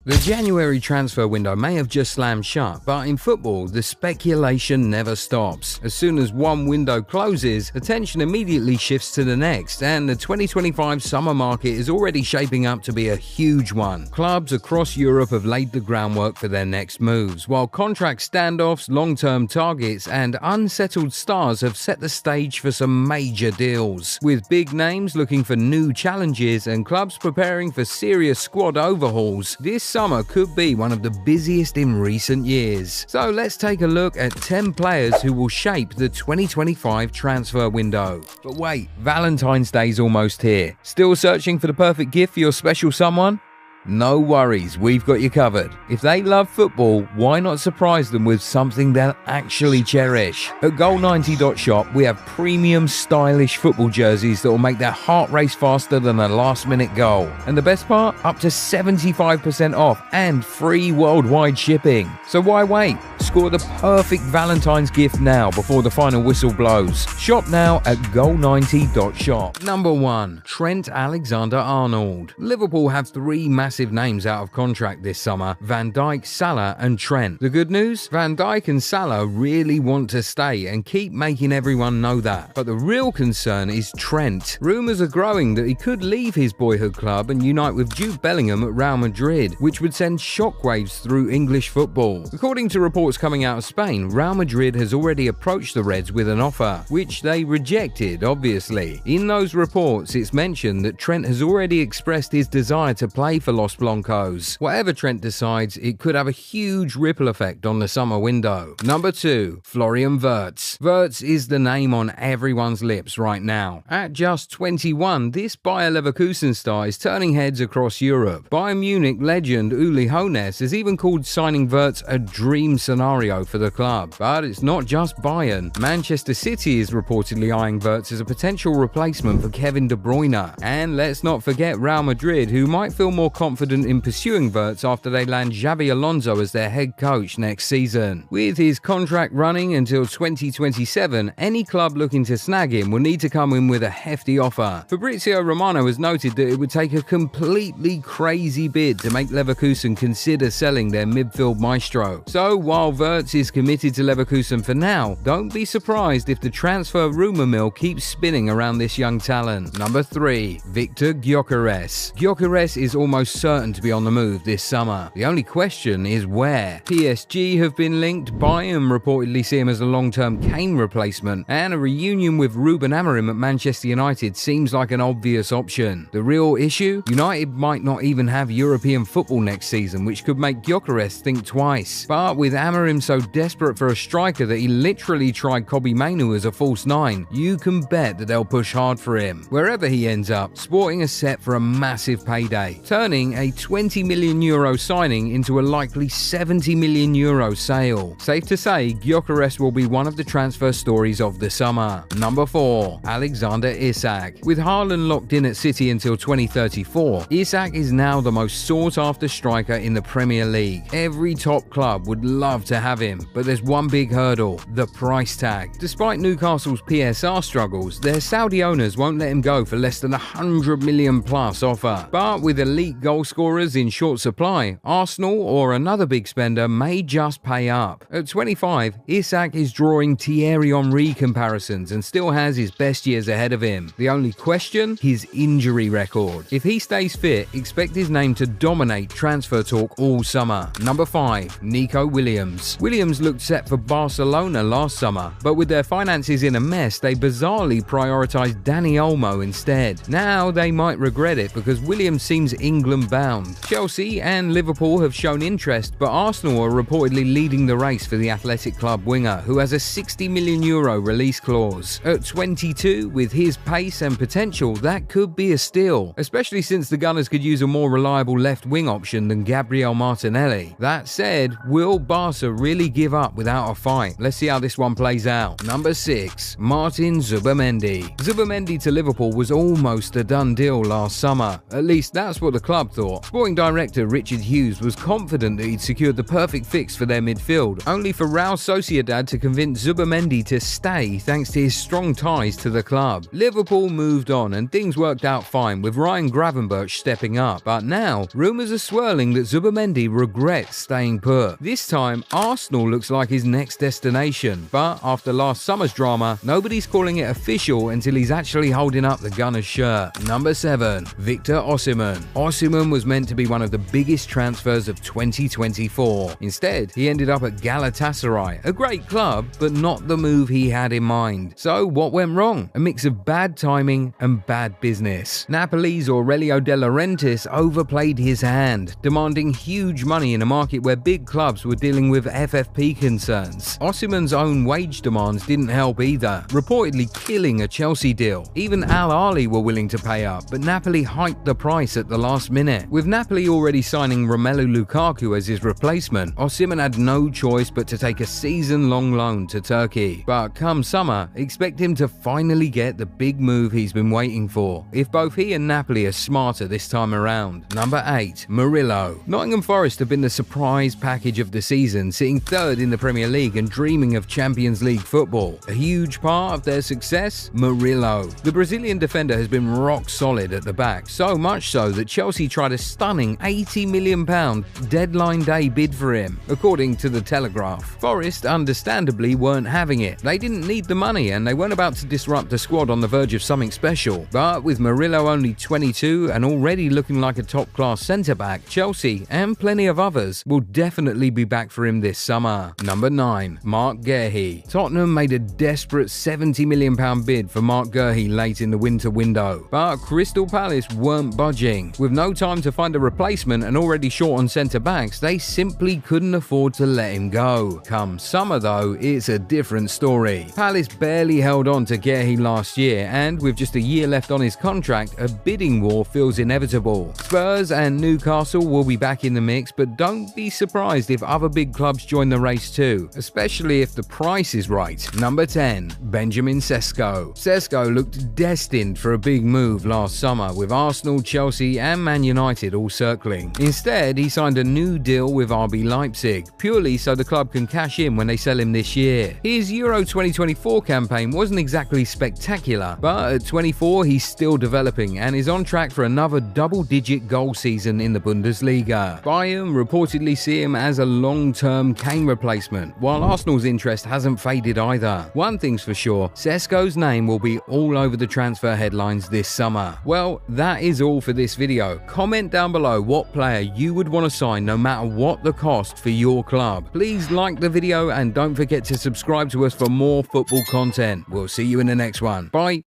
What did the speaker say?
The January transfer window may have just slammed shut, but in football, the speculation never stops. As soon as one window closes, attention immediately shifts to the next, and the 2025 summer market is already shaping up to be a huge one. Clubs across Europe have laid the groundwork for their next moves, while contract standoffs, long-term targets, and unsettled stars have set the stage for some major deals. With big names looking for new challenges and clubs preparing for serious squad overhauls, this summer could be one of the busiest in recent years. So let's take a look at 10 players who will shape the 2025 transfer window. But wait, Valentine's Day's almost here. Still searching for the perfect gift for your special someone? No worries, we've got you covered. If they love football, why not surprise them with something they'll actually cherish? At Goal90.shop, we have premium, stylish football jerseys that will make their heart race faster than a last-minute goal. And the best part? Up to 75% off and free worldwide shipping. So why wait? Score the perfect Valentine's gift now before the final whistle blows. Shop now at Goal90.shop. Number 1. Trent Alexander-Arnold. Liverpool have 3 massive names out of contract this summer: Van Dijk, Salah and Trent. The good news? Van Dijk and Salah really want to stay and keep making everyone know that. But the real concern is Trent. Rumours are growing that he could leave his boyhood club and unite with Jude Bellingham at Real Madrid, which would send shockwaves through English football. According to reports coming out of Spain, Real Madrid has already approached the Reds with an offer, which they rejected, obviously. In those reports, it's mentioned that Trent has already expressed his desire to play for Los Blancos. Whatever Trent decides, it could have a huge ripple effect on the summer window. Number 2. Florian Wirtz. Wirtz is the name on everyone's lips right now. At just 21, this Bayer Leverkusen star is turning heads across Europe. Bayern Munich legend Uli Hoeneß has even called signing Wirtz a dream scenario for the club. But it's not just Bayern. Manchester City is reportedly eyeing Wirtz as a potential replacement for Kevin De Bruyne. And let's not forget Real Madrid, who might feel more confident in pursuing Wirtz after they land Xabi Alonso as their head coach next season. With his contract running until 2027, any club looking to snag him will need to come in with a hefty offer. Fabrizio Romano has noted that it would take a completely crazy bid to make Leverkusen consider selling their midfield maestro. So while Wirtz is committed to Leverkusen for now, don't be surprised if the transfer rumour mill keeps spinning around this young talent. Number 3. Viktor Gyökeres. Gyökeres is almost certain to be on the move this summer. The only question is where. PSG have been linked, Bayern reportedly see him as a long-term Kane replacement, and a reunion with Ruben Amorim at Manchester United seems like an obvious option. The real issue? United might not even have European football next season, which could make Gyökeres think twice. But with Amorim so desperate for a striker that he literally tried Kobbie Mainoo as a false 9, you can bet that they'll push hard for him. Wherever he ends up, Sporting is set for a massive payday, turning a €20 million signing into a likely €70 million sale. Safe to say, Gyökeres will be one of the transfer stories of the summer. Number 4. Alexander Isak. With Haaland locked in at City until 2034, Isak is now the most sought-after striker in the Premier League. Every top club would love to have him, but there's one big hurdle: the price tag. Despite Newcastle's PSR struggles, their Saudi owners won't let him go for less than $100 million plus offer. But with elite goal scorers in short supply, Arsenal or another big spender may just pay up. At 25, Isak is drawing Thierry Henry comparisons and still has his best years ahead of him. The only question? His injury record. If he stays fit, expect his name to dominate transfer talk all summer. Number 5. Nico Williams. Williams looked set for Barcelona last summer, but with their finances in a mess, they bizarrely prioritised Dani Olmo instead. Now they might regret it because Williams seems England-bound. Chelsea and Liverpool have shown interest, but Arsenal are reportedly leading the race for the Athletic Club winger, who has a €60 million release clause. At 22, with his pace and potential, that could be a steal, especially since the Gunners could use a more reliable left-wing option than Gabriel Martinelli. That said, will Barca really give up without a fight. Let's see how this one plays out. Number 6. Martin Zubimendi. Zubimendi to Liverpool was almost a done deal last summer. At least that's what the club thought. Sporting director Richard Hughes was confident that he'd secured the perfect fix for their midfield, only for Real Sociedad to convince Zubimendi to stay thanks to his strong ties to the club. Liverpool moved on and things worked out fine with Ryan Gravenberch stepping up, but now rumours are swirling that Zubimendi regrets staying put. This time Arsenal looks like his next destination, but after last summer's drama, nobody's calling it official until he's actually holding up the Gunners shirt. Number 7. Victor Osimhen. Osimhen was meant to be one of the biggest transfers of 2024. Instead, he ended up at Galatasaray, a great club, but not the move he had in mind. So what went wrong? A mix of bad timing and bad business. Napoli's Aurelio De Laurentiis overplayed his hand, demanding huge money in a market where big clubs were dealing with FFP concerns. Osimhen's own wage demands didn't help either, reportedly killing a Chelsea deal. Even Al Ahly were willing to pay up, but Napoli hiked the price at the last minute. With Napoli already signing Romelu Lukaku as his replacement, Osimhen had no choice but to take a season-long loan to Turkey. But come summer, expect him to finally get the big move he's been waiting for, if both he and Napoli are smarter this time around. Number 8. Murillo. Nottingham Forest have been the surprise package of the season, sitting third in the Premier League and dreaming of Champions League football. A huge part of their success? Murillo. The Brazilian defender has been rock solid at the back, so much so that Chelsea tried a stunning £80 million deadline day bid for him, according to the Telegraph. Forest understandably weren't having it. They didn't need the money and they weren't about to disrupt the squad on the verge of something special. But with Murillo only 22 and already looking like a top-class centre-back, Chelsea and plenty of others will definitely be back for him this summer. Number 9. Mark Guehi. Tottenham made a desperate £70 million bid for Mark Guehi late in the winter window, but Crystal Palace weren't budging. With no time to find a replacement and already short on centre-backs, they simply couldn't afford to let him go. Come summer though, it's a different story. Palace barely held on to Guehi last year, and with just a year left on his contract, a bidding war feels inevitable. Spurs and Newcastle will be back in the mix, but don't be surprised if other big clubs join the race too, especially if the price is right. Number 10. Benjamin Sesko. Sesko looked destined for a big move last summer, with Arsenal, Chelsea and Man United all circling. Instead, he signed a new deal with RB Leipzig, purely so the club can cash in when they sell him this year. His Euro 2024 campaign wasn't exactly spectacular, but at 24 he's still developing and is on track for another double-digit goal season in the Bundesliga. Bayern reportedly see him as a long-term Kane replacement, while Arsenal's interest hasn't faded either. One thing's for sure, Sesko's name will be all over the transfer headlines this summer. Well, that is all for this video. Comment down below what player you would want to sign no matter what the cost for your club. Please like the video and don't forget to subscribe to us for more football content. We'll see you in the next one. Bye.